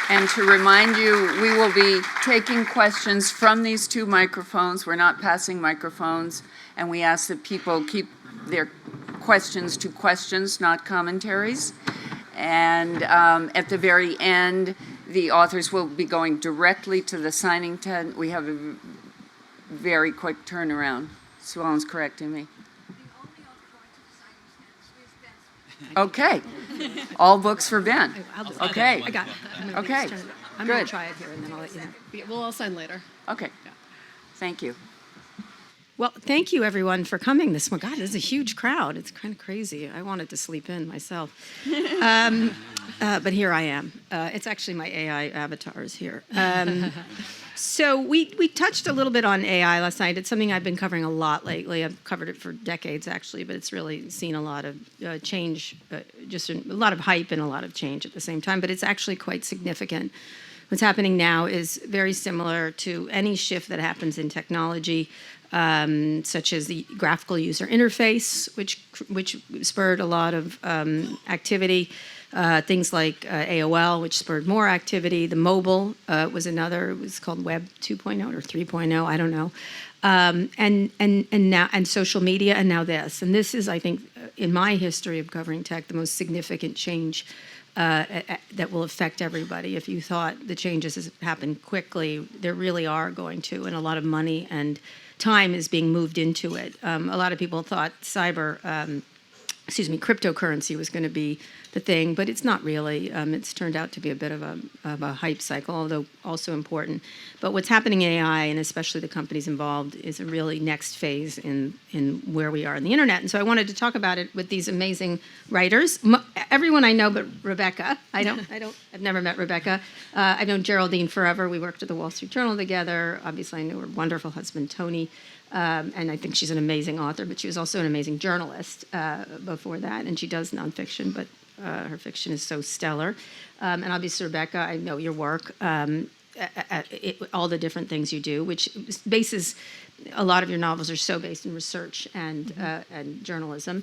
And to remind you, we will be taking questions from these two microphones. We're not passing microphones, and we ask that people keep their questions to questions, not commentaries. And at the very end, the authors will be going directly to the signing tent. We have a very quick turnaround. Sue Ellen's correcting me. Okay. All books for Ben. Okay. I got it. Okay. I'm going to try it here, and then I'll let you know. We'll all sign later. Okay. Thank you. Well, thank you, everyone, for coming this morning. God, this is a huge crowd. It's kind of crazy. I wanted to sleep in myself. But here I am. It's actually my AI avatars here. So we touched a little bit on AI last night. It's something I've been covering a lot lately. I've covered it for decades, actually, but it's really seen a lot of change, just a lot of hype and a lot of change at the same time. But it's actually quite significant. What's happening now is very similar to any shift that happens in technology, such as the graphical user interface, which spurred a lot of activity. Things like AOL, which spurred more activity. The mobile was another. It was called Web 2.0 or 3.0. I don't know. And social media, and now this. And this is, I think, in my history of covering tech, the most significant change that will affect everybody. If you thought the changes has happened quickly, there really are going to, and a lot of money and time is being moved into it. A lot of people thought cryptocurrency was going to be the thing, but it's not really. It's turned out to be a bit of a hype cycle, although also important. But what's happening in AI, and especially the companies involved, is a really next phase in where we are in the internet. And so I wanted to talk about it with these amazing writers. Everyone I know, but Rebecca. I've never met Rebecca. I've known Geraldine forever. We worked at the Wall Street Journal together. Obviously, I knew her wonderful husband, Tony. And I think she's an amazing author, but she was also an amazing journalist before that. And she does nonfiction, but her fiction is so stellar. And obviously, Rebecca, I know your work, all the different things you do, which bases a lot of your novels are so based in research and journalism.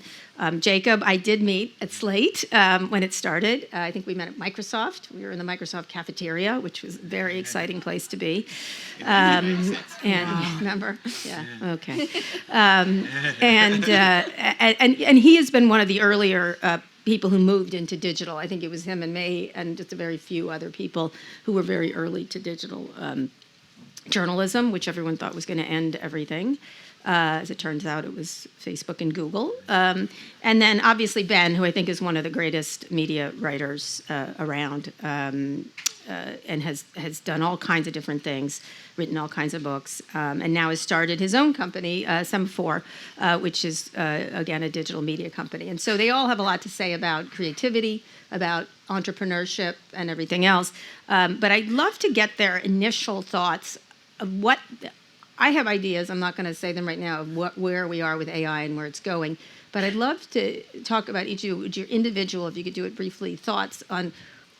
Jacob, I did meet at Slate when it started. I think we met at Microsoft. We were in the Microsoft cafeteria, which was a very exciting place to be. And remember? Yeah. Okay. And he has been one of the earlier people who moved into digital. I think it was him and me and just a very few other people who were very early to digital journalism, which everyone thought was going to end everything. As it turns out, it was Facebook and Google. And then obviously Ben, who I think is one of the greatest media writers around, and has done all kinds of different things, written all kinds of books, and now has started his own company, Semaphore, which is, again, a digital media company. And so they all have a lot to say about creativity, about entrepreneurship, and everything else. But I'd love to get their initial thoughts of what... I have ideas, I'm not going to say them right now, of where we are with AI and where it's going. But I'd love to talk about each of your individual, if you could do it briefly, thoughts on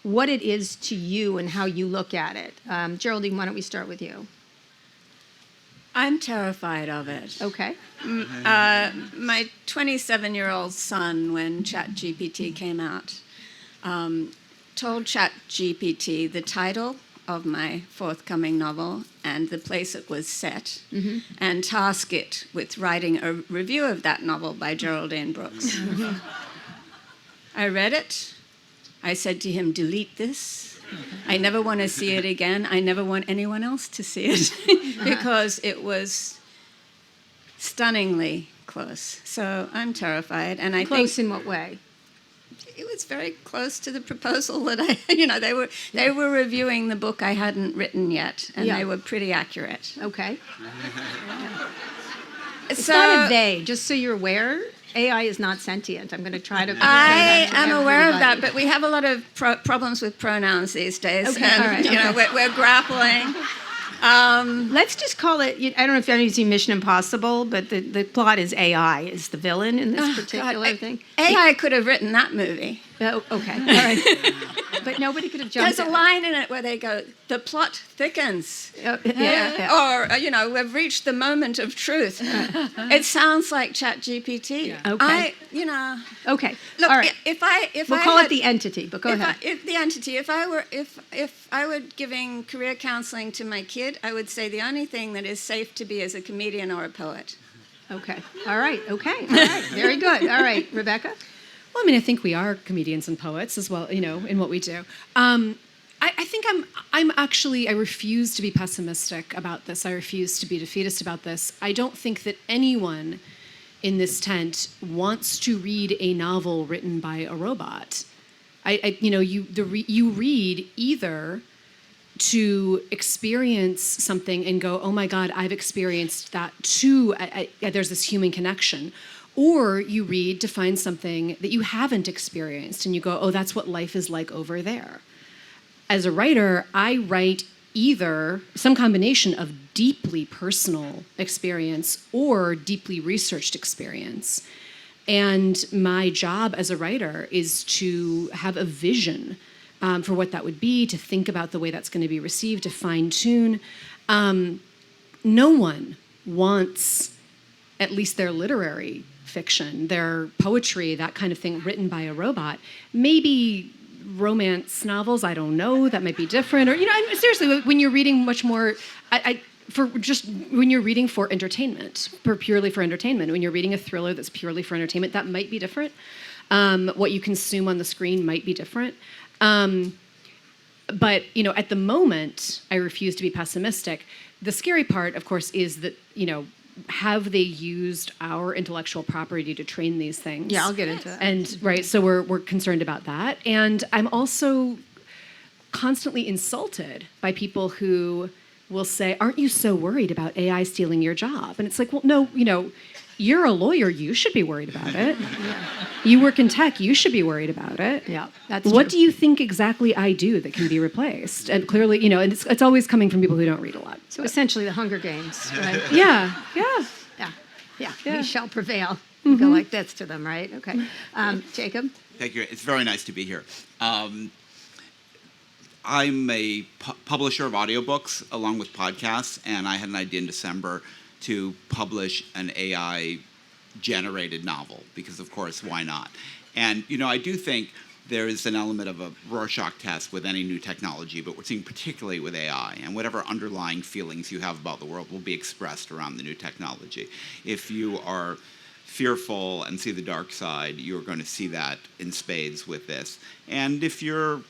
what it is to you and how you look at it. Geraldine, why don't we start with you? I'm terrified of it. Okay. My 27-year-old son, when ChatGPT came out, told ChatGPT the title of my forthcoming novel and the place it was set, and tasked it with writing a review of that novel by Geraldine Brooks. I read it. I said to him, delete this. I never want to see it again. I never want anyone else to see it because it was stunningly close. So I'm terrified. And I Close think in what way? it was very close to the proposal that they were reviewing the book I hadn't written yet, and they were pretty accurate. Okay. It's So not a they, just so you're aware. AI is not sentient. I'm going to try to. I am aware of that, but we have a lot of problems with pronouns these days, Okay, and all right, we're grappling. Let's just call it. I don't know if you've seen Mission Impossible, but the plot is AI is the villain in this particular thing. AI could have written that movie. Oh, okay. All right. but nobody could have jumped. There's a line in it where they go, "The plot thickens." Yeah. Or, we've reached the moment of truth. It sounds like ChatGPT. Yeah. Okay. Okay. Look, All right. if We'll I call had, it the entity, but go ahead. the entity. If I were giving career counseling to my kid, I would say the only thing that is safe to be is a comedian or a poet. Okay. All right. Okay. All right. Very good. All right, Rebecca. Well, I mean, I think we are comedians and poets as well, in what we do. I think I'm actually, I refuse to be pessimistic about this. I refuse to be defeatist about this. I don't think that anyone in this tent wants to read a novel written by a robot. You read either to experience something and go, oh my God, I've experienced that too. There's this human connection. Or you read to find something that you haven't experienced and you go, oh, that's what life is like over there. As a writer, I write either some combination of deeply personal experience or deeply researched experience. And my job as a writer is to have a vision for what that would be, to think about the way that's going to be received, to fine-tune. No one wants, at least their literary fiction, their poetry, that kind of thing, written by a robot. Maybe romance novels, I don't know, that might be different. Or, seriously, when you're reading much more, when you're reading for entertainment, purely for entertainment, when you're reading a thriller that's purely for entertainment, that might be different. What you consume on the screen might be different. But, at the moment, I refuse to be pessimistic. The scary part, of course, is that, have they used our intellectual property to train these things? Yeah, I'll get into that. And right, so we're concerned about that. And I'm also constantly insulted by people who will say, aren't you so worried about AI stealing your job? And it's like, well, no, you're a lawyer, you should be worried about it. Yeah. You work in tech, you should be worried about it. Yeah, that's What true. do you think exactly I do that can be replaced? And clearly, and it's always coming from people who don't read a lot. So essentially the Hunger Games, right? Yeah. Yeah. We shall prevail. Go like this to them, right? Okay. Jacob? Thank you. It's very nice to be here. I'm a publisher of audiobooks along with podcasts, and I had an idea in December to publish an AI-generated novel, because, of course, why not? And, I do think there is an element of a Rorschach test with any new technology, but we're seeing particularly with AI, and whatever underlying feelings you have about the world will be expressed around the new technology. If you are fearful and see the dark side, you're going to see that in spades with this. And if you're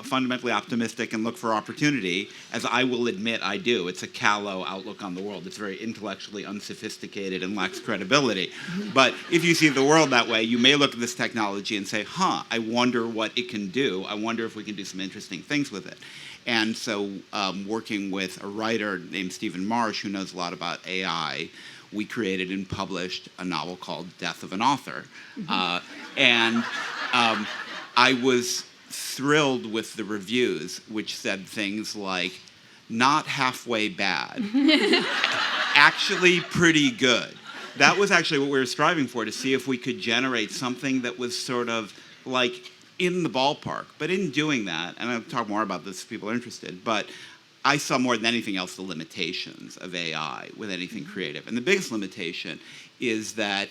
fundamentally optimistic and look for opportunity, as I will admit I do. It's a callow outlook on the world. It's very intellectually unsophisticated and lacks credibility. But if you see the world that way, you may look at this technology and say, I wonder what it can do. I wonder if we can do some interesting things with it. And so working with a writer named Stephen Marsh, who knows a lot about AI, we created and published a novel called Death of an Author. And I was thrilled with the reviews, which said things like, not halfway bad, actually pretty good. That was actually what we were striving for, to see if we could generate something that was sort of like in the ballpark. But in doing that, and I'll talk more about this if people are interested, but I saw more than anything else the limitations of AI with anything creative. And the biggest limitation is that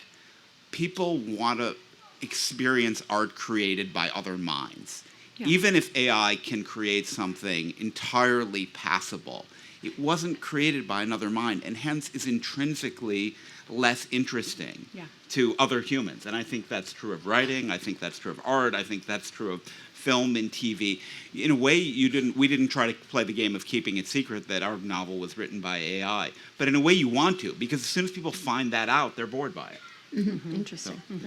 people want to experience art created by other minds. Yeah. Even if AI can create something entirely passable, it wasn't created by another mind, and hence is intrinsically less interesting to other humans. And I think that's true of writing. I think that's true of art. I think that's true of film and TV. In a way, we didn't try to play the game of keeping it secret that our novel was written by AI. But in a way, you want to, because as soon as people find that out, they're bored by it. Mm-hmm. Interesting. So,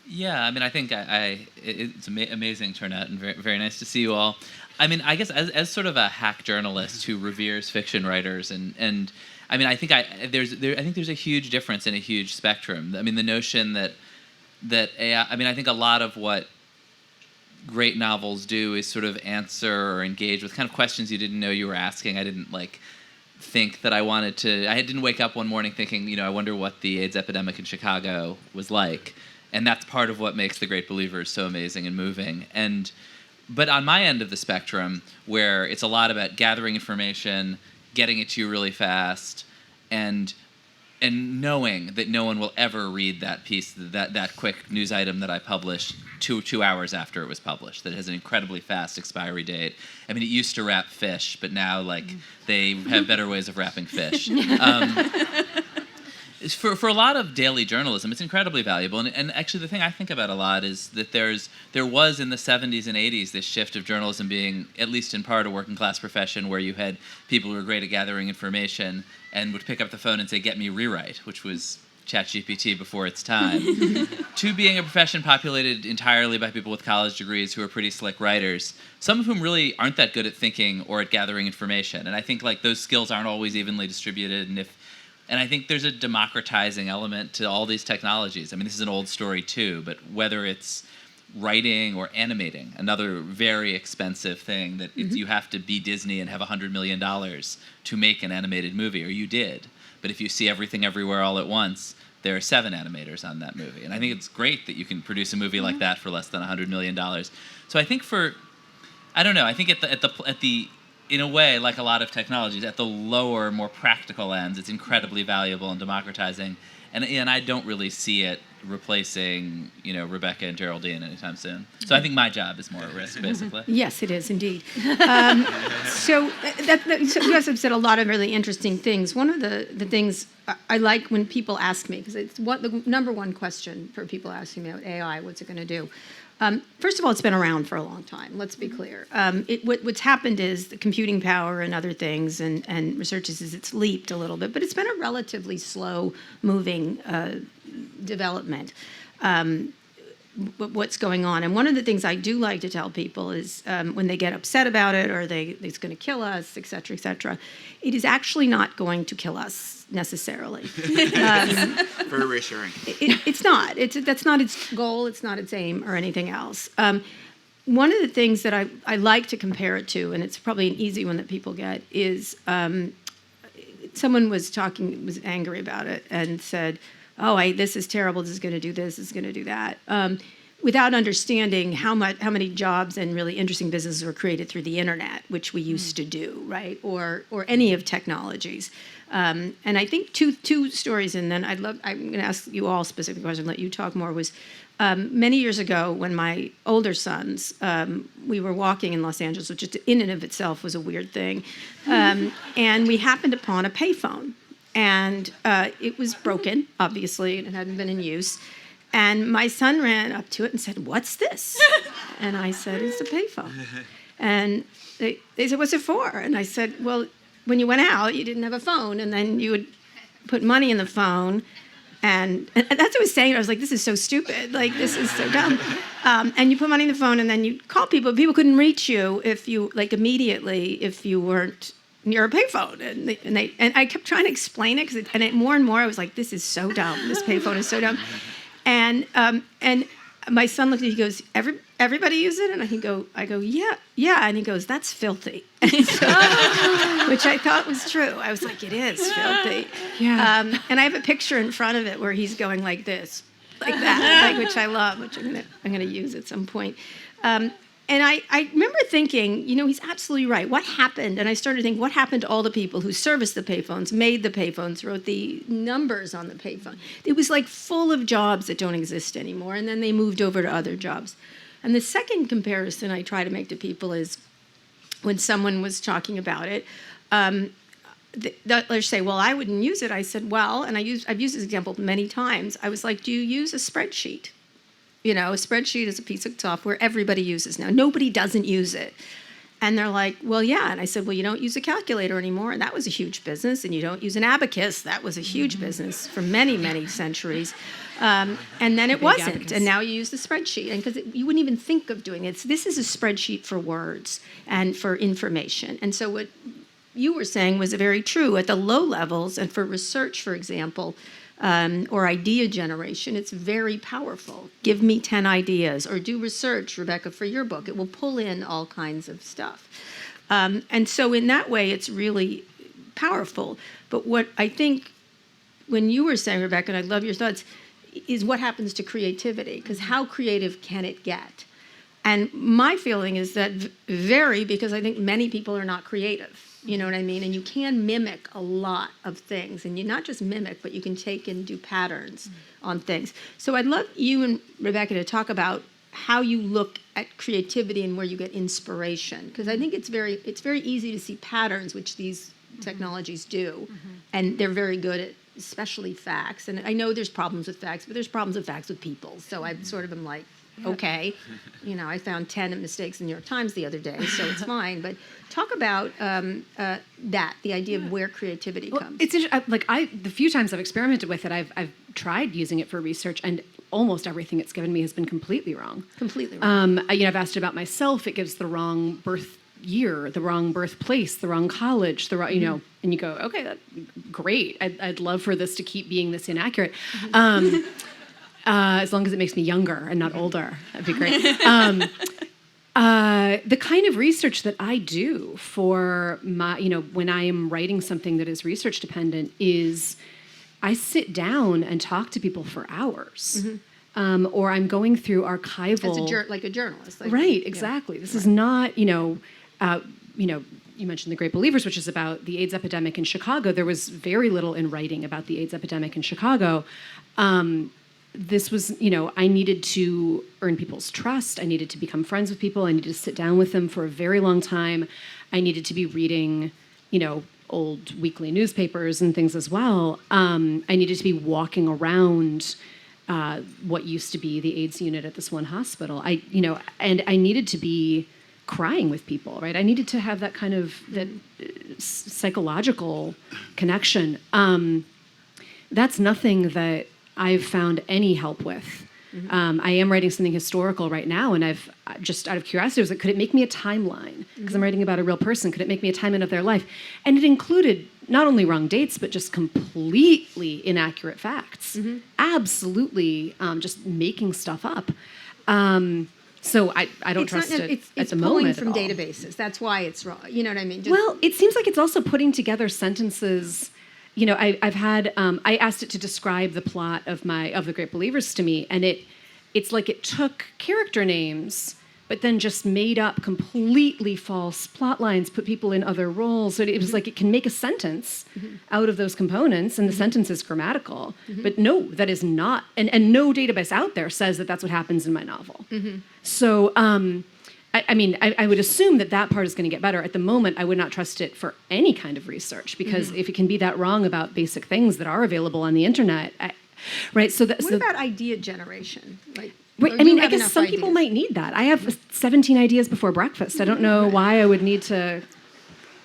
Yeah, I mean, I think it's amazing turnout and very, very nice to see you all. I mean, I guess as sort of a hack journalist who reveres fiction writers, and I mean, I think there's a huge difference and a huge spectrum. I mean, the notion that AI, I mean, I think a lot of what great novels do is sort of answer or engage with kind of questions you didn't know you were asking. I didn't think that I wanted to. I didn't wake up one morning thinking, I wonder what the AIDS epidemic in Chicago was like. And that's part of what makes The Great Believers so amazing and moving. And But on my end of the spectrum, where it's a lot about gathering information, getting it to you really fast, and knowing that no one will ever read that piece, that quick news item that I published two hours after it was published, that has an incredibly fast expiry date. I mean, it used to wrap fish, but now, like, they have better ways of wrapping fish. For a lot of daily journalism, it's incredibly valuable. And actually, the thing I think about a lot is that there was in the 70s and 80s this shift of journalism being, at least in part, a working class profession where you had people who were great at gathering information and would pick up the phone and say, "Get me rewrite," which was ChatGPT before its time, to being a profession populated entirely by people with college degrees who are pretty slick writers, some of whom really aren't that good at thinking or at gathering information. And I think, like, those skills aren't always evenly distributed. And I think there's a democratizing element to all these technologies. I mean, this is an old story too, but whether it's writing or animating, another very expensive thing that you have to be Disney and have $100 million to make an animated movie, or you did. But if you see Everything Everywhere All at Once, there are 7 animators on that movie. And I think it's great that you can produce a movie like that for less than $100 million. So I think I don't know, I think at the in a way, like a lot of technologies, at the lower, more practical ends, it's incredibly valuable and democratizing. And I don't really see it replacing, Rebecca and Geraldine anytime soon. So I think my job is more at risk, basically. Yes, it is indeed. So you guys have said a lot of really interesting things. One of the things I like when people ask me, because it's the number one question for people asking me about AI, what's it going to do? First of all, it's been around for a long time. Let's be clear. What's happened is the computing power and other things and research is it's leaped a little bit, but it's been a relatively slow-moving development. What's going on? And one of the things I do like to tell people is when they get upset about it or it's going to kill us, et cetera, it is actually not going to kill us necessarily. Very reassuring. It's not. That's not its goal. It's not its aim or anything else. One of the things that I like to compare it to, and it's probably an easy one that people get, is someone was angry about it and said, "Oh, this is terrible. This is going to do this. This is going to do that," without understanding how many jobs and really interesting businesses were created through the internet, which we used to do, right? Or any of technologies. And I think two stories, and then I'm going to ask you all specific questions, let you talk more, was many years ago when my older sons, we were walking in Los Angeles, which in and of itself was a weird thing, and we happened upon a payphone. And it was broken, obviously, and it hadn't been in use. And my son ran up to it and said, "What's this?" And I said, "It's a payphone." And they said, "What's it for?" And I said, "Well, when you went out, you didn't have a phone, and then you would put money in the phone." And that's what I was saying. I was like, this is so stupid. Like, this is so dumb. And you put money in the phone, and then you call people. People couldn't reach you immediately if you weren't near a payphone. And I kept trying to explain it, and more and more I was like, this is so dumb. This payphone is so dumb. And my son looked at me, he goes, everybody use it? And I go, yeah. And he goes, that's filthy. Which I thought was true. I was like, it is filthy. Yeah. And I have a picture in front of it where he's going like this, like that, which I love, which I'm gonna use at some point. And I remember thinking, he's absolutely right. What happened? And I started to think, what happened to all the people who serviced the payphones, made the payphones, wrote the numbers on the payphone? It was like full of jobs that don't exist anymore, and then they moved over to other jobs. And the second comparison I try to make to people is when someone was talking about it, they'll say, well, I wouldn't use it. I said, well, and I've used this example many times. I was like, do you use a spreadsheet? A spreadsheet is a piece of software everybody uses now. Nobody doesn't use it. And they're like, well, yeah. And I said, well, you don't use a calculator anymore, and that was a huge business. And you don't use an abacus. That was a huge business for many, many centuries. And then it wasn't. Abacus. And now you use the spreadsheet. And because you wouldn't even think of doing it. This is a spreadsheet for words and for information. And so what you were saying was very true. At the low levels, and for research, for example, or idea generation, it's very powerful. Give me 10 ideas, or do research, Rebecca, for your book. It will pull in all kinds of stuff. And so in that way, it's really powerful. But what I think, when you were saying, Rebecca, and I love your thoughts, is what happens to creativity, because how creative can it get? And my feeling is that very, because I think many people are not creative. You know what I mean? And you can mimic a lot of things. And you not just mimic, but you can take and do patterns on things. So I'd love you and Rebecca to talk about how you look at creativity and where you get inspiration. Because I think it's very easy to see patterns, which these technologies do. And they're very good at especially facts. And I know there's problems with facts, but there's problems with facts with people. So I sort of am like, okay, I found 10 mistakes in the New York Times the other day, so it's fine. But talk about the idea of where creativity comes. It's the few times I've experimented with it, I've tried using it for research, and almost everything it's given me has been completely wrong. Completely wrong. I've asked about myself. It gives the wrong birth year, the wrong birthplace, the wrong college, the wrong, and you go, okay, that's great. I'd love for this to keep being this inaccurate. As long as it makes me younger and not older, that'd be great. The kind of research that I do for my, when I am writing something that is research dependent, is I sit down and talk to people for hours. Or I'm going through archival. Like a journalist. Right, exactly. This is not, you mentioned The Great Believers, which is about the AIDS epidemic in Chicago. There was very little in writing about the AIDS epidemic in Chicago. This was, I needed to earn people's trust. I needed to become friends with people. I needed to sit down with them for a very long time. I needed to be reading, old weekly newspapers and things as well. I needed to be walking around what used to be the AIDS unit at this one hospital. And I needed to be crying with people, right? I needed to have that kind of psychological connection. That's nothing that I've found any help with. I am writing something historical right now, and I've just out of curiosity was like, could it make me a timeline? Because I'm writing about a real person. Could it make me a timeline of their life? And it included not only wrong dates, but just completely inaccurate facts. Absolutely, just making stuff up. So I don't trust it at the moment. It's pulling from databases. That's why it's wrong. You know what I mean? Well, it seems like it's also putting together sentences. I've had I asked it to describe the plot of The Great Believers to me, and it's like it took character names, but then just made up completely false plot lines, put people in other roles. So it was like it can make a sentence out of those components, and the sentence is grammatical. But no, that is not, and no database out there says that that's what happens in my novel. So. I would assume that part is going to get better. At the moment, I would not trust it for any kind of research, because if it can be that wrong about basic things that are available on the internet, right? What about idea generation? Right, I guess some people might need that. I have 17 ideas before breakfast. I don't know why I would need to.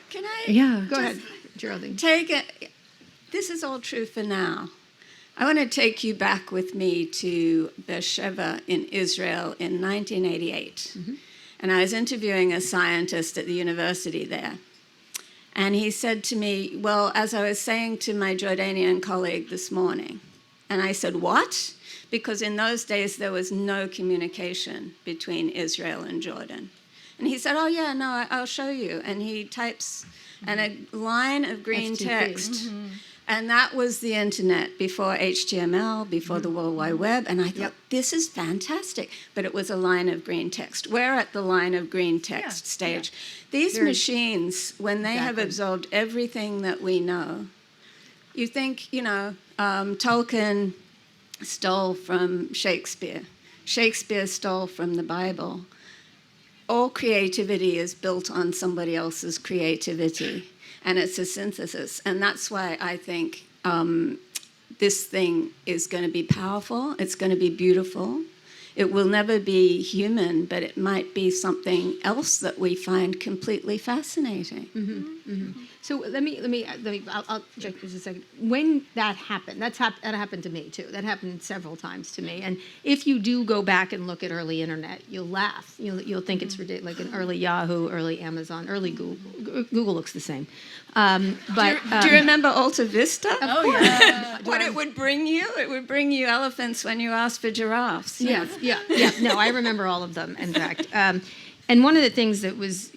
Can I? Yeah. Go ahead, Geraldine. This is all true for now. I want to take you back with me to Beersheba in Israel in 1988. And I was interviewing a scientist at the university there. And he said to me, well, as I was saying to my Jordanian colleague this morning, and I said, what? Because in those days, there was no communication between Israel and Jordan. And he said, oh, yeah, no, I'll show you. And he types a line of green text. And that was the internet before HTML, before the World Wide Web. And I thought, this is fantastic. But it was a line of green text. We're at the line of green text stage. These machines, when they have absorbed everything that we know, you think, Tolkien stole from Shakespeare. Shakespeare stole from the Bible. All creativity is built on somebody else's creativity. And it's a synthesis. And that's why I think this thing is going to be powerful. It's going to be beautiful. It will never be human, but it might be something else that we find completely fascinating. So I'll check just a second. When that happened, that happened to me too. That happened several times to me. And if you do go back and look at early internet, you'll laugh. You'll think it's ridiculous, like an early Yahoo, early Amazon, early Google. Google looks the same. But do you remember Alta Vista? Oh yeah. What it would bring you? It would bring you elephants when you asked for giraffes. Yeah. No, I remember all of them, in fact. And one of the things that was,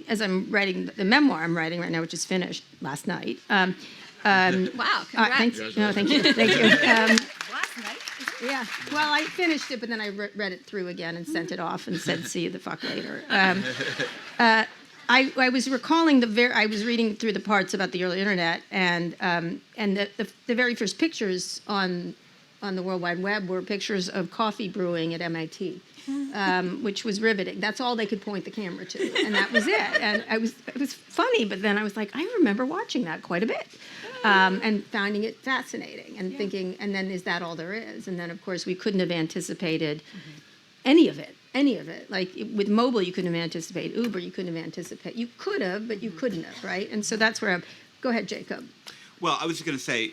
as I'm writing the memoir I'm writing right now, which is finished last night. Wow, congrats. Thank you. Thank you. Last night? Yeah. Well, I finished it, but then I read it through again and sent it off and said, "See you the fuck later." I was recalling I was reading through the parts about the early internet, and the very first pictures on the World Wide Web were pictures of coffee brewing at MIT, which was riveting. That's all they could point the camera to, and that was it. And it was funny, but then I was like, I remember watching that quite a bit, and finding it fascinating, and thinking, and then is that all there is? And then of course we couldn't have anticipated any of it. Like with mobile, you couldn't have anticipated. Uber, you couldn't have anticipated. You could have, but you couldn't have, right? And so that's where go ahead, Jacob. Well, I was just going to say,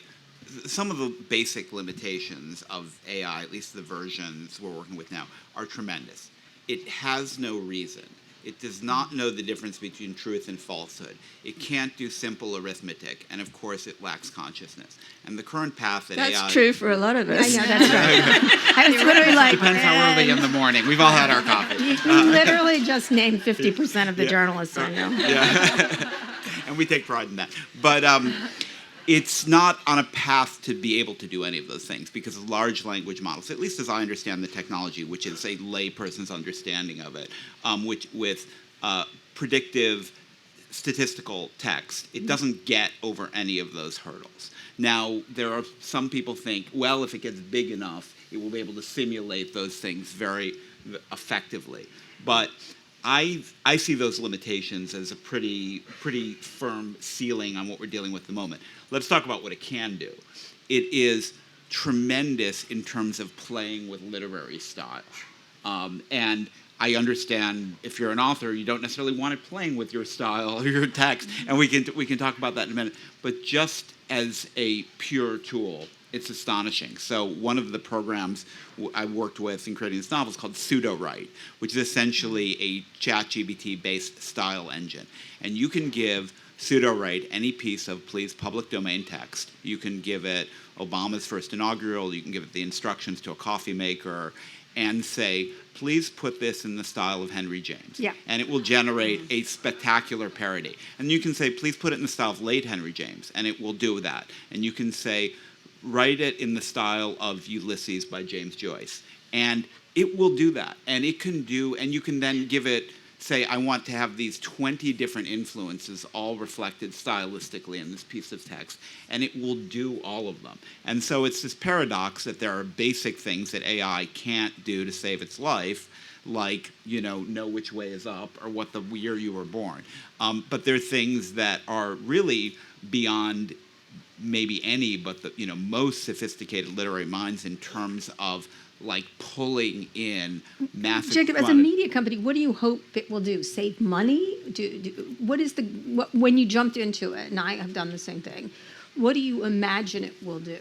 some of the basic limitations of AI, at least the versions we're working with now, are tremendous. It has no reason. It does not know the difference between truth and falsehood. It can't do simple arithmetic, and of course, it lacks consciousness. And the current path that AI... That's true for a lot of us. I know, that's right. I was literally like... Depends how early in the morning. We've all had our coffee. You literally just named 50% of the journalists I know. Yeah. And we take pride in that. But it's not on a path to be able to do any of those things because of large language models, at least as I understand the technology, which is a layperson's understanding of it, which with predictive statistical text, it doesn't get over any of those hurdles. Now, there are some people think, well, if it gets big enough, it will be able to simulate those things very effectively. But I see those limitations as a pretty firm ceiling on what we're dealing with at the moment. Let's talk about what it can do. It is tremendous in terms of playing with literary style. And I understand if you're an author, you don't necessarily want it playing with your style or your text, and we can talk about that in a minute. But just as a pure tool, it's astonishing. So one of the programs I worked with in creating this novel is called Pseudo-Write, which is essentially a ChatGPT-based style engine. And you can give Pseudo-Write any piece of, please, public domain text. You can give it Obama's first inaugural, you can give it the instructions to a coffee maker, and say, please put this in the style of Henry James. Yeah. And it will generate a spectacular parody. And you can say, please put it in the style of late Henry James, and it will do that. And you can say, write it in the style of Ulysses by James Joyce. And it will do that. And it can do, and you can then give it, say, I want to have these 20 different influences all reflected stylistically in this piece of text, and it will do all of them. And so it's this paradox that there are basic things that AI can't do to save its life, like, know which way is up or what the year you were born. But there are things that are really beyond maybe any, but the most sophisticated literary minds in terms of like pulling in massive. Jacob, as a media company, what do you hope it will do? Save money? When you jumped into it, and I have done the same thing, what do you imagine it will do?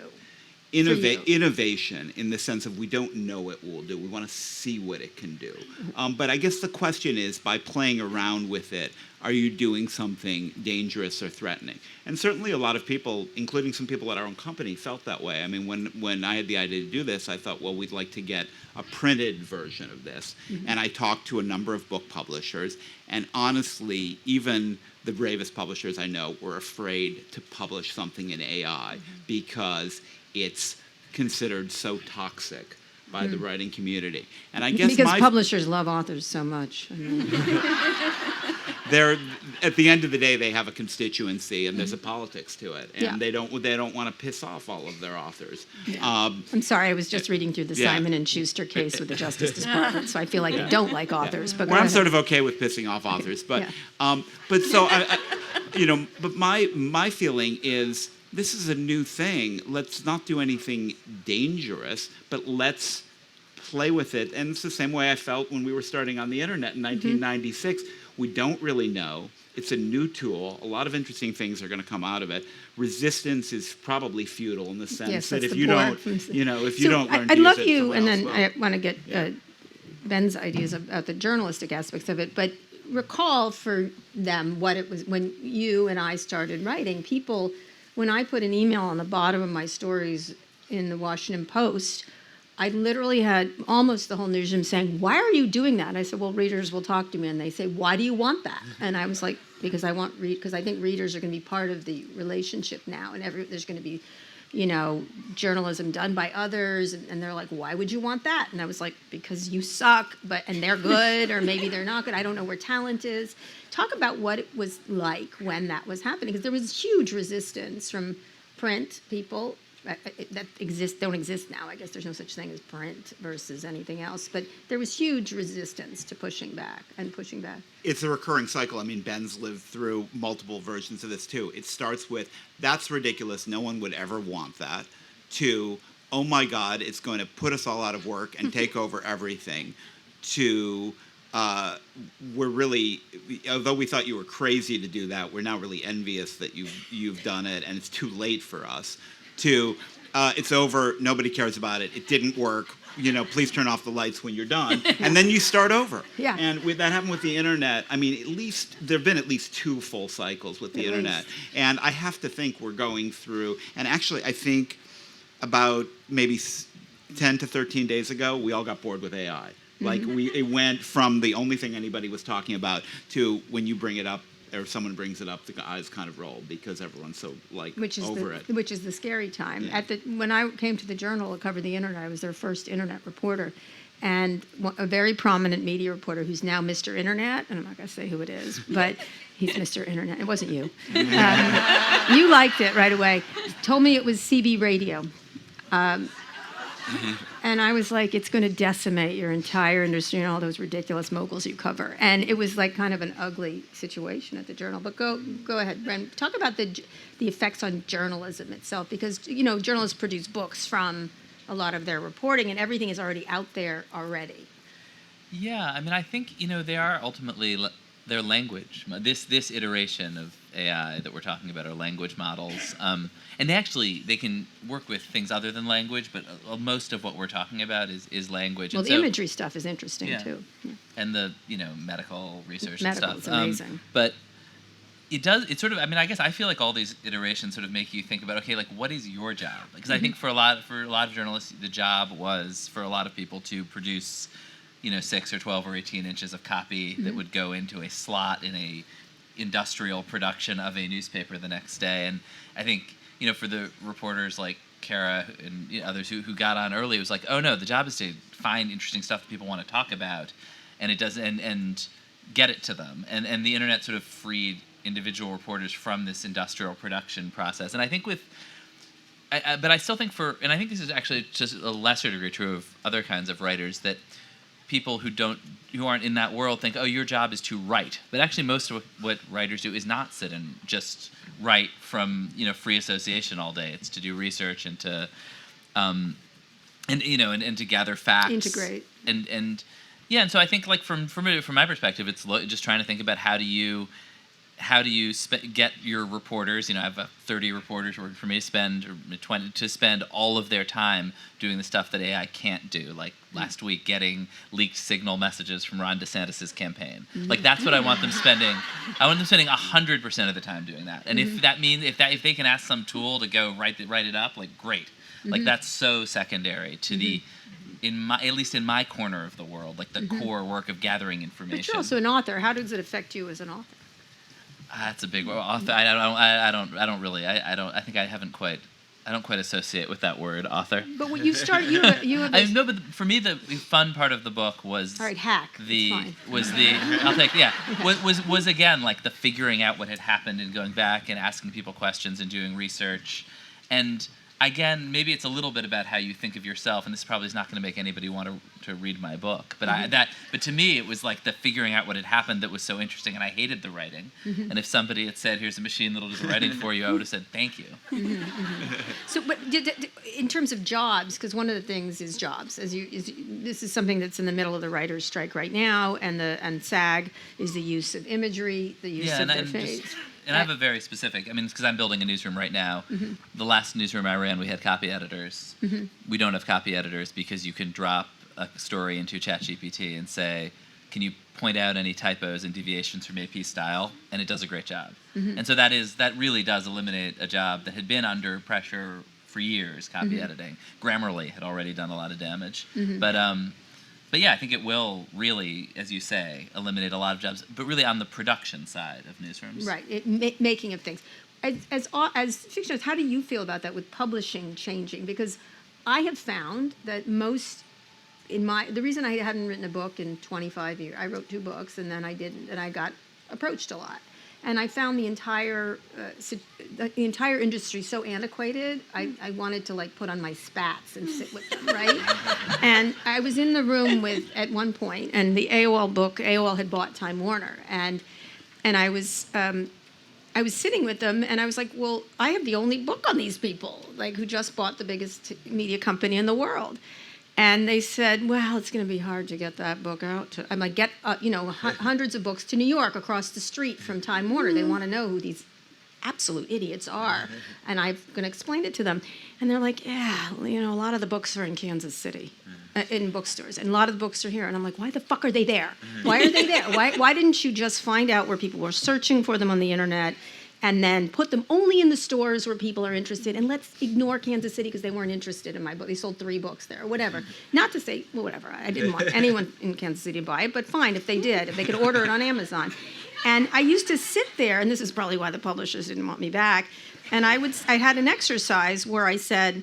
Innovation in the sense of we don't know what it will do. We want to see what it can do. But I guess the question is, by playing around with it, are you doing something dangerous or threatening? And certainly a lot of people, including some people at our own company, felt that way. I mean, when I had the idea to do this, I thought, well, we'd like to get a printed version of this. Mm-hmm. And I talked to a number of book publishers, and honestly, even the bravest publishers I know were afraid to publish something in AI because it's considered so toxic by the writing community. And I guess because publishers love authors so much. They're at the end of the day, they have a constituency, and there's a politics to it, and they don't want to piss off all of their authors. Yeah. I'm sorry, I was just reading through the Simon and Schuster case with the Justice Department, so I feel like they don't like authors. But I'm sort of okay with pissing off authors, but but my feeling is, this is a new thing. Let's not do anything dangerous, but let's play with it. And it's the same way I felt when we were starting on the internet in 1996. We don't really know. It's a new tool. A lot of interesting things are going to come out of it. Resistance is probably futile in the sense that if you don't, if you don't learn to use it, I'd love you, and then well. I want to get Ben's ideas about the journalistic aspects of it, but recall for them what it was when you and I started writing. People, when I put an email on the bottom of my stories in the Washington Post, I literally had almost the whole newsroom saying, "Why are you doing that?" I said, "Well, readers will talk to me," and they say, "Why do you want that?" And I was like, because I think readers are going to be part of the relationship now, and there's going to be journalism done by others, and they're like, why would you want that? And I was like, because you suck, and they're good, or maybe they're not good. I don't know where talent is. Talk about what it was like when that was happening, because there was huge resistance from print people that don't exist now. I guess there's no such thing as print versus anything else, but there was huge resistance to pushing back. It's a recurring cycle. I mean, Ben's lived through multiple versions of this too. It starts with, that's ridiculous, no one would ever want that, to, oh my God, it's going to put us all out of work and take over everything, to, we're really, although we thought you were crazy to do that, we're now really envious that you've done it and it's too late for us, to, it's over, nobody cares about it, it didn't work, please turn off the lights when you're done, and then you start over. Yeah. And that happened with the internet. I mean, there have been at least 2 full cycles with the internet. And I have to think we're going through, and actually I think about maybe 10 to 13 days ago, we all got bored with AI. Like, it went from the only thing anybody was talking about to when you bring it up, or someone brings it up, the eyes kind of roll because everyone's so over it. Which is the scary time. Yeah. When I came to the Journal to cover the internet, I was their first internet reporter, and a very prominent media reporter who's now Mr. Internet, and I'm not going to say who it is, but he's Mr. Internet. It wasn't you. You liked it right away. Told me it was CB radio. And I was like, it's going to decimate your entire industry and all those ridiculous moguls you cover. And it was like kind of an ugly situation at the Journal. But go ahead, Bren. Talk about the effects on journalism itself, because journalists produce books from a lot of their reporting, and everything is already out there already. Yeah, I mean, I think they are ultimately their language. This iteration of AI that we're talking about are language models, and they can work with things other than language, but most of what we're talking about is language. Well, and the imagery stuff is interesting too. Yeah. And the medical research Medical, and it's stuff. amazing. But it sort of, I mean, I guess I feel like all these iterations sort of make you think about, okay, like, what is your job? Because I think for a lot of journalists, the job was, for a lot of people, to produce 6 or 12 or 18 inches of copy that would go into a slot in a industrial production of a newspaper the next day. And I think, for the reporters like Kara and others who got on early, it was like, oh no, the job is to find interesting stuff that people want to talk about, and it does, and get it to them. And the internet sort of freed individual reporters from this industrial production process. And I think but I still think and I think this is actually just a lesser degree true of other kinds of writers, that people who aren't in that world think, oh, your job is to write. But actually most of what writers do is not sit and just write from free association all day. It's to do research and to and to gather facts, Integrate. And so I think, like, from my perspective, it's just trying to think about how do you get your reporters, I have 30 reporters working for me, spend all of their time doing the stuff that AI can't do, like last week getting leaked signal messages from Ron DeSantis' campaign. Like, that's what I want them spending. I want them spending 100% of the time doing that. And if that means, if they can ask some tool to go write it up, like, great. Like, that's so secondary to the, at least in my corner of the world, like the core work of gathering information. But you're also an author. How does it affect you as an author? That's a big word. Author. I don't really. I think I don't quite associate with that word, author. But when you start, you have. No, but for me, the fun part of the book was. All right, hack. I'll take, yeah. Was again, like, the figuring out what had happened and going back and asking people questions and doing research, and again, maybe it's a little bit about how you think of yourself, and this probably is not going to make anybody want to read my book. But but to me, it was like the figuring out what had happened that was so interesting, and I hated the writing. And if somebody had said, "Here's a machine that'll do the writing for you," I would have said, "Thank you." So, but in terms of jobs, because one of the things is jobs. This is something that's in the middle of the writers' strike right now, and SAG is the use of imagery, the use of their face. And I have a very specific, because I'm building a newsroom right now. The last newsroom I ran, we had copy editors. We don't have copy editors because you can drop a story into ChatGPT and say, can you point out any typos and deviations from AP style? And it does a great job. And so that really does eliminate a job that had been under pressure for years, copy editing. Grammarly had already done a lot of damage. But yeah, I think it will really, as you say, eliminate a lot of jobs, but really on the production side of newsrooms. Right, making of things. as fictionalists, how do you feel about that with publishing changing? Because I have found that the reason I hadn't written a book in 25 years, I wrote 2 books and then I didn't, and I got approached a lot. And I found the entire industry so antiquated, I wanted to like put on my spats and sit with them, right? And I was in the room at one point, and the AOL had bought Time Warner, and I was sitting with them, and I was like, well, I have the only book on these people, like who just bought the biggest media company in the world. And they said, well, it's going to be hard to get that book out. I'm like, get hundreds of books to New York across the street from Time Warner. They want to know who these absolute idiots are. And I'm going to explain it to them. And they're like, yeah, a lot of the books are in Kansas City, in bookstores. And a lot of the books are here. And I'm like, why the fuck are they there? Why are they there? Why didn't you just find out where people were searching for them on the internet and then put them only in the stores where people are interested, and let's ignore Kansas City because they weren't interested in my book. They sold 3 books there, or whatever. Not to say, well, whatever, I didn't want anyone in Kansas City to buy it, but fine, if they did, if they could order it on Amazon. And I used to sit there, and this is probably why the publishers didn't want me back, and I had an exercise where I said,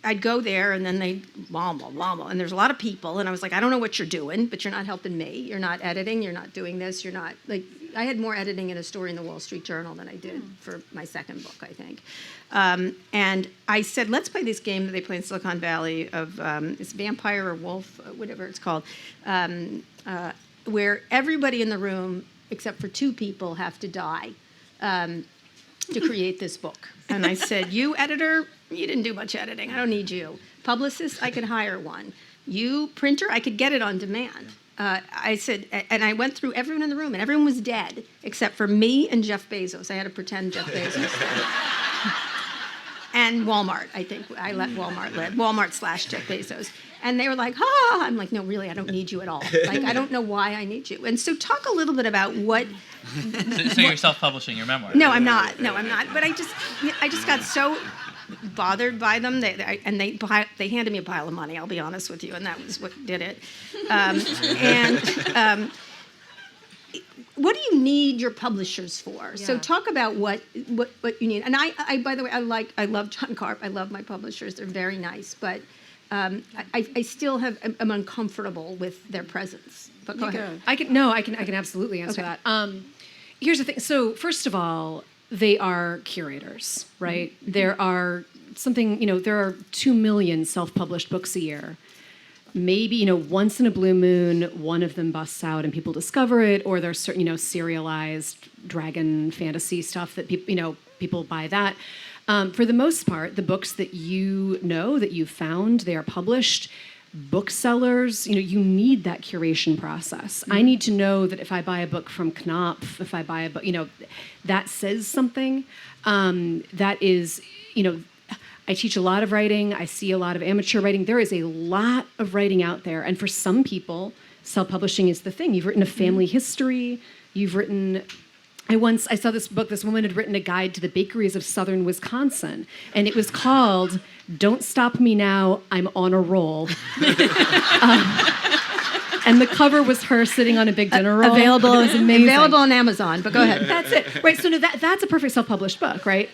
I'd go there, and then they'd blah, blah, blah, blah, and there's a lot of people, and I was like, I don't know what you're doing, but you're not helping me. You're not editing. You're not doing this. You're not, like, I had more editing in a story in the Wall Street Journal than I did for my second book, I think. And I said, let's play this game that they play in Silicon Valley of it's Vampire or Wolf, whatever it's called, where everybody in the room, except for 2 people, have to die to create this book. And I said, you editor, you didn't do much editing. I don't need you. Publicist, I could hire one. You printer, I could get it on demand. I said, and I went through everyone in the room, and everyone was dead except for me and Jeff Bezos. I had to pretend Jeff Bezos. And Walmart, I think. I let Walmart live. Walmart/Jeff Bezos. And they were like, ah. I'm like, no, really, I don't need you at all. Like, I don't know why I need you. And so talk a little bit about what... So you're self-publishing your memoir? No, I'm not. But I just got so bothered by them. They handed me a pile of money, I'll be honest with you, and that was what did it. What do you need your publishers for? Yeah. So talk about what you need. And I by the way, I love John Karp. I love my publishers. They're very nice, but I still am uncomfortable with their presence. But go ahead. I can absolutely answer that. Here's the thing. So first of all, they are curators, right? Mm-hmm. There are there are 2 million self-published books a year. Maybe, once in a blue moon, one of them busts out and people discover it, or there's certain, serialized dragon fantasy stuff that people buy that. For the most part, the books that that you found, they are published. Booksellers, you need that curation process. Mm-hmm. I need to know that if I buy a book from Knopf, if I buy a book, that says something. That is, I teach a lot of writing. I see a lot of amateur writing. There is a lot of writing out there. And for some people, self-publishing is the thing. You've written a family history. You've written... I saw this book. This woman had written a guide to the bakeries of southern Wisconsin, and it was called "Don't Stop Me Now, I'm on a Roll." And the cover was her sitting on a big dinner roll. Available, it was amazing. Available on Amazon. But go ahead. That's it, right? So that's a perfect self-published book, right?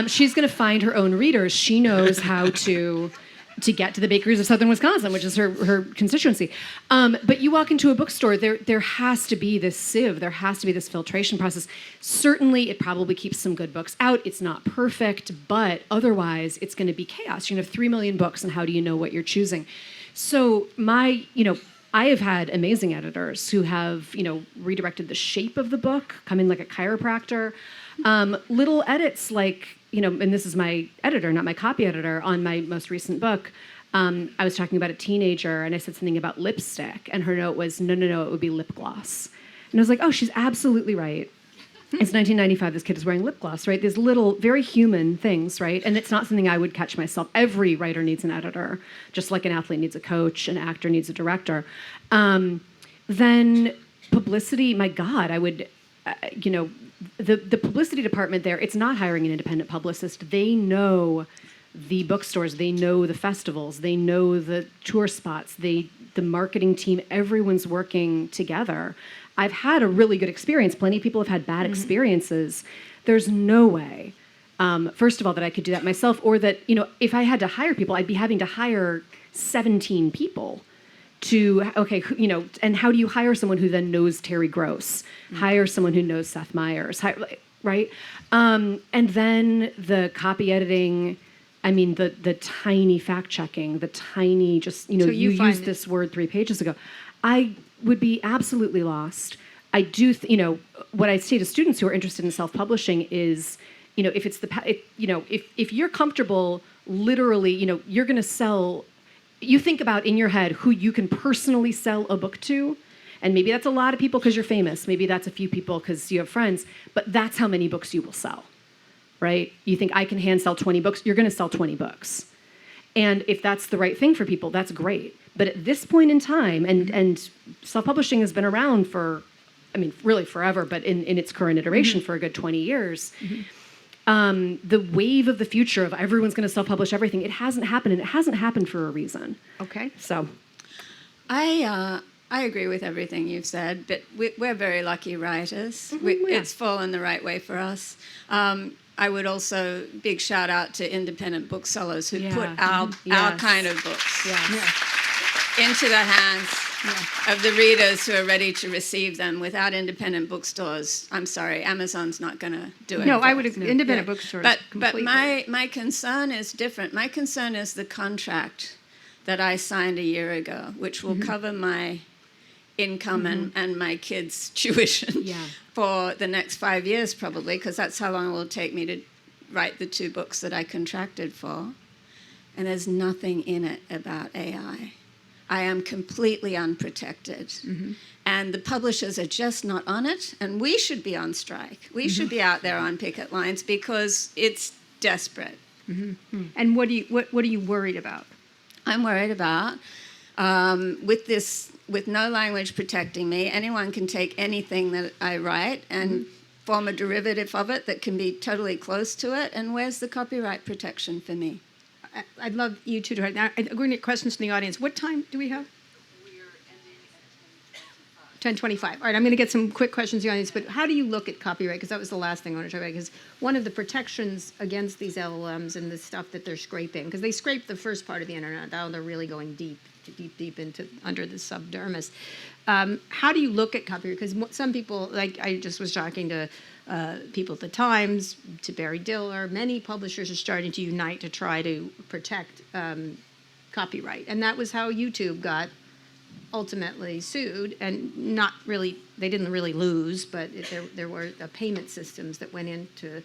She's going to find her own readers. She knows how to get to the bakeries of southern Wisconsin, which is her constituency. But you walk into a bookstore, there has to be this sieve, there has to be this filtration process. Certainly, it probably keeps some good books out. It's not perfect, but otherwise, it's going to be chaos. You're going to have 3 million books, and how do you know what you're choosing? So I have had amazing editors who have, redirected the shape of the book, come in like a chiropractor. Little edits like, and this is my editor, not my copy editor, on my most recent book. I was talking about a teenager, and I said something about lipstick, and her note was, no, it would be lip gloss. And I was like, oh, she's absolutely right. It's 1995, this kid is wearing lip gloss, right? These little, very human things, right? And it's not something I would catch myself. Every writer needs an editor, just like an athlete needs a coach, an actor needs a director. Then publicity, my God, I would, the publicity department there, it's not hiring an independent publicist. They know the bookstores, they know the festivals, they know the tour spots, the marketing team, everyone's working together. I've had a really good experience. Plenty of people have had bad experiences. There's no way First of all, that I could do that myself, or that, if I had to hire people, I'd be having to hire 17 people and how do you hire someone who then knows Terry Gross? Hire someone who knows Seth Meyers, right? And then the copy editing, the tiny fact checking, the tiny you used this word 3 pages ago. I would be absolutely lost. I do, what I say to students who are interested in self-publishing is, if it's if you're comfortable, literally, you're going to sell. You think about in your head who you can personally sell a book to, and maybe that's a lot of people because you're famous. Maybe that's a few people because you have friends, but that's how many books you will sell, right? You think I can hand sell 20 books, you're going to sell 20 books. And if that's the right thing for people, that's great. But at this point in time, and self-publishing has been around for, really forever, but in its current iteration for a good 20 years, the wave of the future of everyone's going to self-publish everything, it hasn't happened, and it hasn't happened for a reason. Okay. So I agree with everything you've said, but we're very lucky writers. It's fallen the right way for us. I would also big shout out to independent booksellers who put our kind of books into the hands of the readers who are ready to receive them. Without independent bookstores, I'm sorry, Amazon's not going to do it. No, I would agree. Independent bookstores. But my concern is different. My concern is the contract that I signed a year ago, which will cover my income and my kids' tuition for the next 5 years probably, because that's how long it will take me to write the 2 books that I contracted for. And there's nothing in it about AI. I am completely unprotected. And the publishers are just not on it, and we should be on strike. We should be out there on picket lines because it's desperate. And what are you worried about? I'm worried about with no language protecting me, anyone can take anything that I write and form a derivative of it that can be totally close to it. And where's the copyright protection for me? I'd love you two to write now. We're going to get questions from the audience. What time do we have? 10:25. All right, I'm going to get some quick questions from the audience, but how do you look at copyright? Because that was the last thing I want to talk about, because one of the protections against these LLMs and the stuff that they're scraping, because they scrape the first part of the internet, now they're really going deep into under the subdermis. How do you look at copyright? Because some people, like I just was talking to people at the Times, to Barry Diller, many publishers are starting to unite to try to protect copyright. And that was how YouTube got ultimately sued, and not really, they didn't really lose, but there were payment systems that went into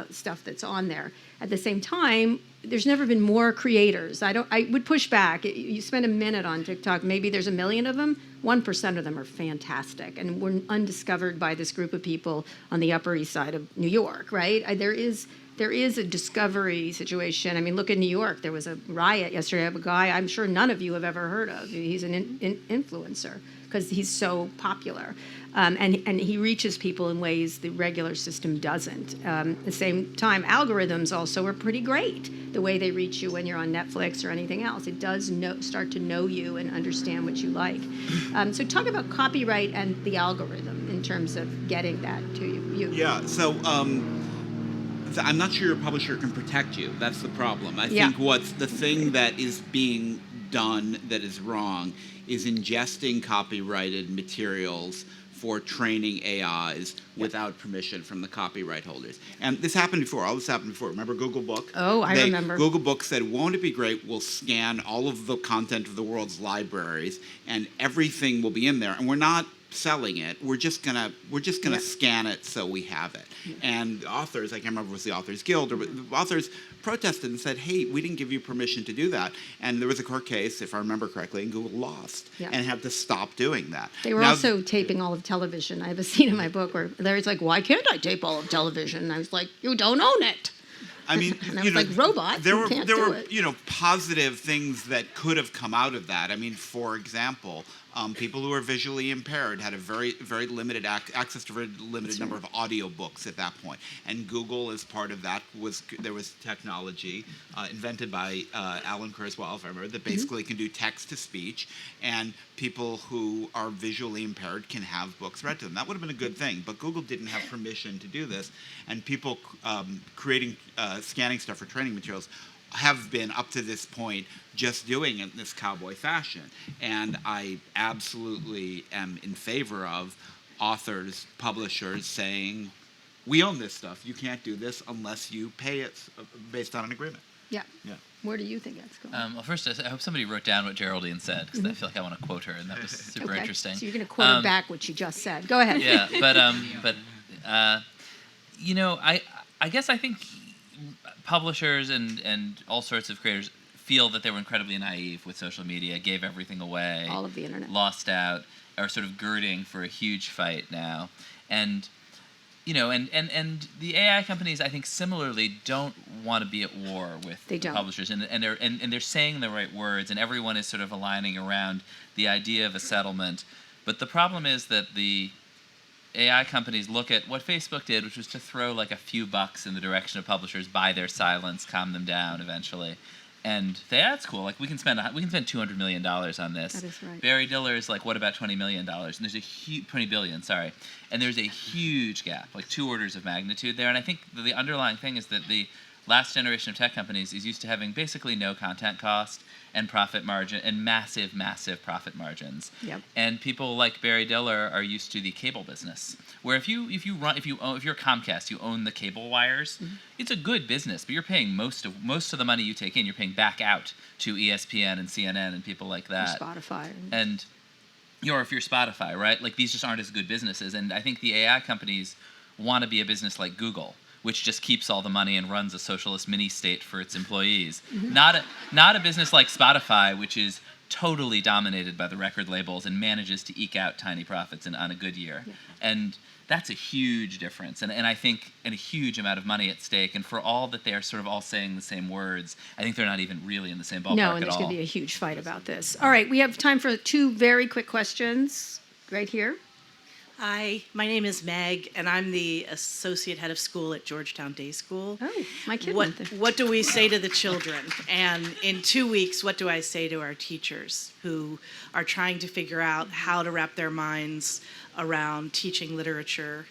stuff that's on there. At the same time, there's never been more creators. I would push back. You spend a minute on TikTok, maybe there's 1 million of them, 1% of them are fantastic, and we're undiscovered by this group of people on the Upper East Side of New York, right? There is a discovery situation. I mean, look at New York. There was a riot yesterday of a guy I'm sure none of you have ever heard of. He's an influencer because he's so popular. And he reaches people in ways the regular system doesn't. At the same time, algorithms also are pretty great, the way they reach you when you're on Netflix or anything else. It does start to know you and understand what you like. So talk about copyright and the algorithm in terms of getting that to you. Yeah, so I'm not sure your publisher can protect you. That's the problem. I think what's the thing that is being done that is wrong is ingesting copyrighted materials for training AIs without permission from the copyright holders. And this happened before. All this happened before. Remember Google Book? Oh, I remember. Google Book said, won't it be great? We'll scan all of the content of the world's libraries and everything will be in there. And we're not selling it. We're just gonna scan it so we have it. And authors, I can't remember if it was the Authors Guild, or the authors protested and said, hey, we didn't give you permission to do that. And there was a court case, if I remember correctly, and Google lost and had to stop doing that. They were also taping all of television. I have a scene in my book where Larry's like, why can't I tape all of television? And I was like, you don't own it. I mean, and I was like, robot, there were it. positive things that could have come out of that. I mean, for example, People who are visually impaired had a very limited access to a very limited number of audiobooks at that point. And Google, as part of that, there was technology invented by Alan Kurzweil, if I remember, that basically can do text to speech, and people who are visually impaired can have books read to them. That would have been a good thing, but Google didn't have permission to do this, and people scanning stuff for training materials have been, up to this point, just doing it in this cowboy fashion. And I absolutely am in favor of authors, publishers saying, we own this stuff. You can't do this unless you pay it based on an agreement. Yeah. Yeah. Where do you think that's going? Well, first, I hope somebody wrote down what Geraldine said, because I feel like I want to quote her, and that was super Okay. interesting. So you're going to quote back what you just said. Go ahead. Yeah, but you know, I guess I think publishers and all sorts of creators feel that they were incredibly naive with social media, gave everything away, All of the internet. lost out, are sort of girding for a huge fight now, and you know, and the AI companies, I think, similarly don't want to be at war with They don't. publishers, and they're saying the right words, and everyone is sort of aligning around the idea of a settlement. But the problem is that the AI companies look at what Facebook did, which was to throw like a few bucks in the direction of publishers, buy their silence, calm them down eventually. And they, that's cool. Like we can spend $200 million on this. That is right. Barry Diller is like, what about $20 million? And there's a huge, 20 billion, sorry. And there's a huge gap, like 2 orders of magnitude there. And I think the underlying thing is that the last generation of tech companies is used to having basically no content cost and profit margin and massive profit margins. Yep. And people like Barry Diller are used to the cable business, where if you're Comcast, you own the cable wires. It's a good business, but you're paying most of the money you take in. You're paying back out to ESPN and CNN and people like that. Or Spotify. And or if you're Spotify, right? Like these just aren't as good businesses. And I think the AI companies want to be a business like Google, which just keeps all the money and runs a socialist mini-state for its employees. Not a business like Spotify, which is totally dominated by the record labels and manages to eke out tiny profits on a good year. Yeah. And that's a huge difference, and I think a huge amount of money at stake. And for all that they are sort of all saying the same words, I think they're not even really in the same ballpark at all. No, and there's going to be a huge fight about this. All right, we have time for 2 very quick questions right here. Hi, my name is Meg, and I'm the associate head of school at Georgetown Day School. Oh, my kid What, went there. what do we say to the children? And in 2 weeks, what do I say to our teachers who are trying to figure out how to wrap their minds around teaching literature,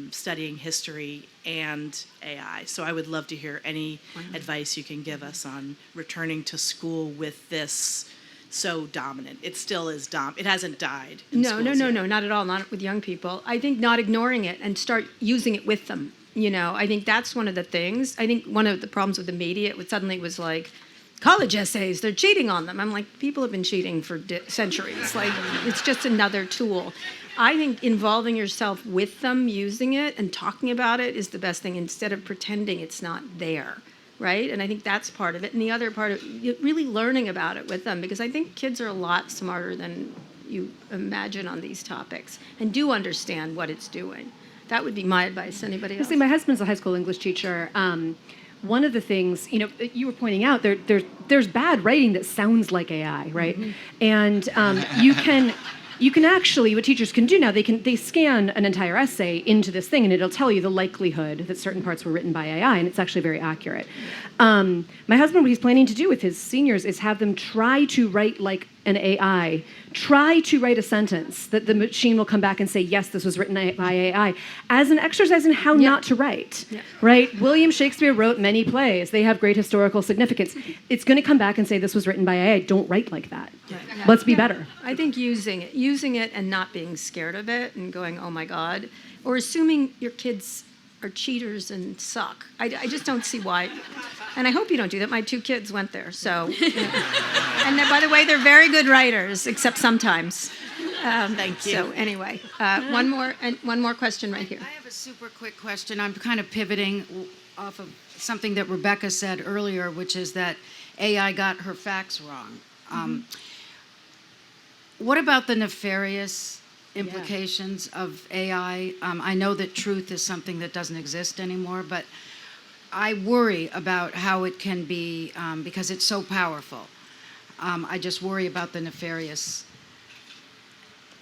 studying history, and AI? So I would love to hear any advice you can give us on returning to school with this so dominant. It still is It hasn't died. in No, schools yet. not at all. Not with young people. I think not ignoring it and start using it with them. You know, I think that's one of the things. I think one of the problems with the media, it suddenly was like, college essays, they're cheating on them. I'm like, people have been cheating for centuries. Like, it's just another tool. I think involving yourself with them, using it, and talking about it is the best thing instead of pretending it's not there. Right? And I think that's part of it. And the other part of really learning about it with them, because I think kids are a lot smarter than you imagine on these topics and do understand what it's doing. That would be my advice. Anybody else? See, my husband's a high school English teacher. One of the things, you know, you were pointing out, there's bad writing that sounds like AI, right? And you can actually, what teachers can do now, they scan an entire essay into this thing, and it'll tell you the likelihood that certain parts were written by AI, and it's actually very accurate. My husband, what he's planning to do with his seniors is have them try to write like an AI, try to write a sentence that the machine will come back and say, yes, this was written by AI, as an exercise in how not to write, right? William Shakespeare wrote many plays. They have great historical significance. It's going to come back and say, this was written by AI. Don't write like that. Let's be better. I think using it and not being scared of it and going, oh my God, or assuming your kids are cheaters and suck. I just don't see why. And I hope you don't do that. My 2 kids went there, so. And then, by the way, they're very good writers, except sometimes. Thank you. So anyway, one more question right here. I have a super quick question. I'm kind of pivoting off of something that Rebecca said earlier, which is that AI got her facts wrong. What about the nefarious implications of AI? I know that truth is something that doesn't exist anymore, but I worry about how it can be, because it's so powerful. I just worry about the nefarious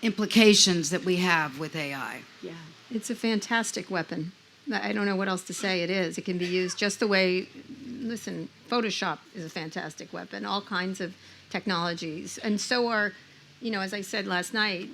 implications that we have with AI. Yeah. It's a fantastic weapon. I don't know what else to say it is. It can be used just the way, listen, Photoshop is a fantastic weapon, all kinds of technologies. And so are, as I said last night,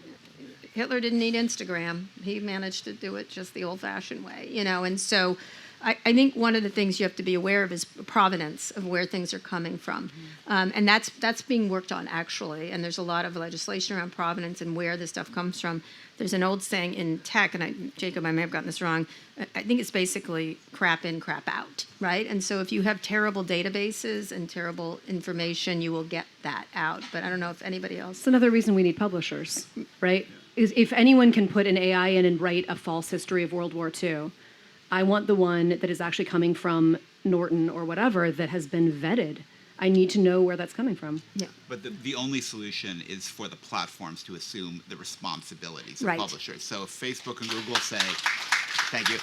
Hitler didn't need Instagram. He managed to do it just the old-fashioned way, and so I think one of the things you have to be aware of is provenance of where things are coming from. And that's being worked on, actually, and there's a lot of legislation around provenance and where this stuff comes from. There's an old saying in tech, and Jacob, I may have gotten this wrong, I think it's basically crap in, crap out, right? And so if you have terrible databases and terrible information, you will get that out. But I don't know if anybody else... It's another reason we need publishers, right? Is if anyone can put an AI in and write a false history of World War II, I want the one that is actually coming from Norton or whatever that has been vetted. I need to know where that's coming from. Yeah. But the only solution is for the platforms to assume the responsibilities of Right. publishers. So if Facebook and Google say, thank you,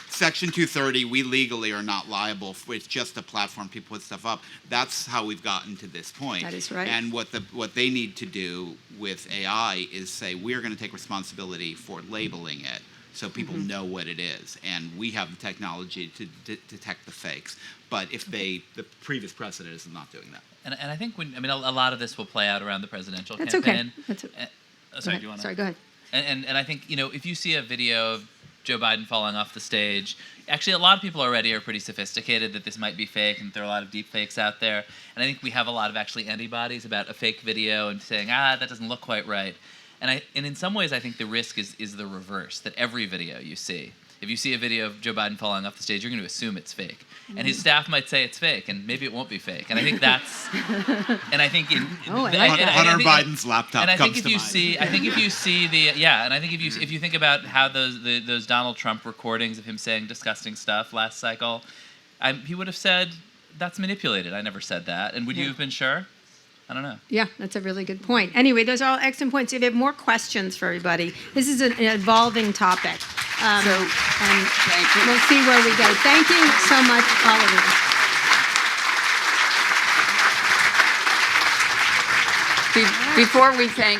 Section 230, we legally are not liable. It's just a platform, people put stuff up. That's how we've gotten to this point. That is right. And what they need to do with AI is say, we're going to take responsibility for labeling it, so people know what it is, and we have the technology to detect the fakes. But if the previous precedent is not doing that. And I think a lot of this will play out around the presidential That's campaign. okay. That's Sorry, do you want to? Sorry, go ahead. And I think, if you see a video of Joe Biden falling off the stage, actually a lot of people already are pretty sophisticated that this might be fake, and there are a lot of deep fakes out there. And I think we have a lot of actually antibodies about a fake video and saying, that doesn't look quite right. And in some ways, I think the risk is the reverse, that every video you see, if you see a video of Joe Biden falling off the stage, you're going to assume it's fake. And his staff might say it's fake, and maybe it won't be fake. And I think that's, and I think Hunter Biden's laptop and I comes think if to you mind. see, I think if you see and I think if you think about how those Donald Trump recordings of him saying disgusting stuff last cycle, he would have said that's manipulated. I never said that. And would you have been sure? I don't know. Yeah, that's a really good point. Anyway, those are all excellent points. If you have more questions for everybody, this is an evolving topic. And Thank you. we'll see where we go. Thank you so much, all of you. Before we thank